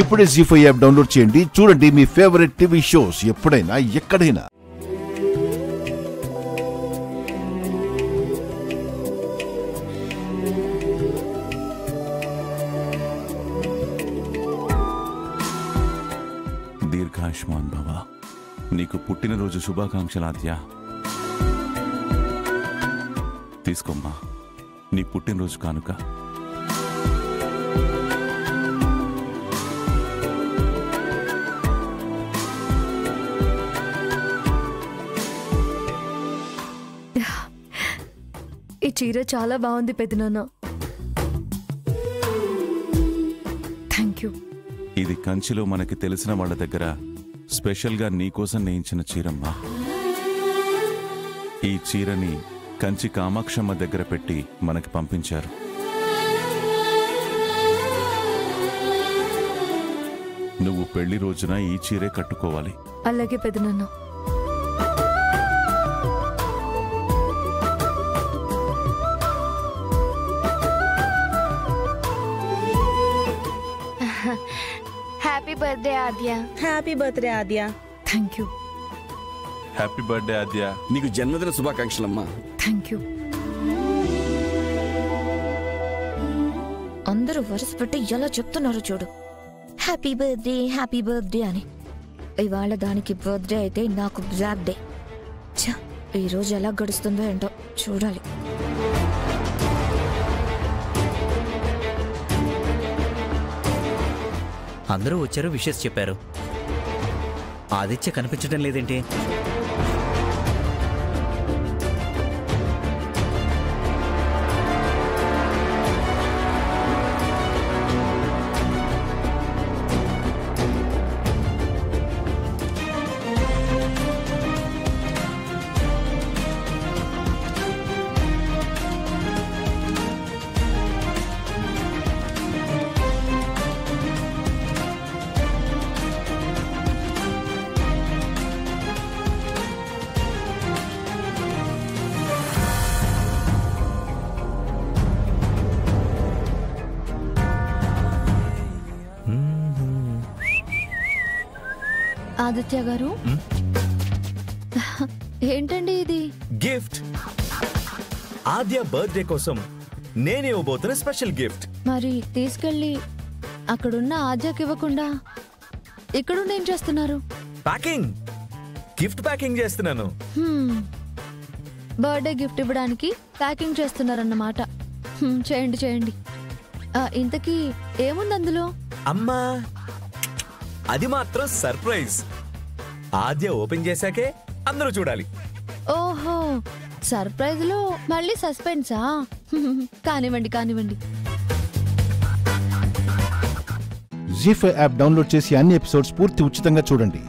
ఇప్పుడే జీ5 app download చేయండి. చూడండి మీ ఫేవరెట్ టీవీ షోస్ ఎప్పుడైనా ఎక్కడైనా. దీర్ఘాయుష్మాన్ భవ. నీకు పుట్టినరోజు శుభాకాంక్షలు ఆద్య. తీసుకోమ్మా నీ పుట్టినరోజు కానుక. ఈ చీర చాలా బాగుంది పెదనాన్న. Thank you. ఇది కంచిలో మనకి తెలిసిన వాళ్ళ దగ్గర స్పెషల్గా నీకోసం నేయించిన చీరమ్మా. ఈ చీరని కంచి కామాక్షమ్మ దగ్గర పెట్టి మనకి పంపించారు. నువ్వు పెళ్లి రోజున ఈ చీరే కట్టుకోవాలి. అలాగే పెదనాన్న. Happy birthday Aadya. Happy birthday Aadya. Thank you. Happy birthday Aadya. నీకు జన్మదిన శుభాకాంక్షలమ్మా. Thank you. అందరూ వరుస పెట్టి ఎలా చెప్తున్నారు చూడు, హ్యాపీ బర్త్డే అని. ఇవాళ దానికి బర్త్డే అయితే నాకు బ్లాక్ డే. ఈ రోజు ఎలా గడుస్తుందో ఏంటో చూడాలి. అందరూ వచ్చారు, విషెస్ చెప్పారు. ఆదిత్య కనిపించడం లేదేంటి? ఆదిత్య గారు, ఏంటండి ఇది? గిఫ్ట్. ఆద్య బర్త్డే కోసం నేనే ఇవ్వబోతున్న స్పెషల్ గిఫ్ట్. మరి తీసుకెళ్ళి అక్కడున్న ఆద్యకి ఇవ్వకుండా ఇక్కడుండి ఏం చేస్తున్నారు? ప్యాకింగ్, గిఫ్ట్ ప్యాకింగ్ చేస్తున్నాను. బర్త్డే గిఫ్ట్ ఇవ్వడానికి ప్యాకింగ్ చేస్తున్నారన్నమాట. చేయండి చేయండి. ఇంతకీ ఏముంది అందులో? అమ్మా, అది మాత్రం సర్ప్రైజ్. ఆద్య ఓపెన్ చేశాకే అందరూ చూడాలి. ఓహో, సర్ప్రైజ్ లో మళ్ళీ సస్పెన్సా? కానివ్వండి కానివ్వండి. జీ5 యాప్ డౌన్లోడ్ చేసి అన్ని ఎపిసోడ్స్ పూర్తి ఉచితంగా చూడండి.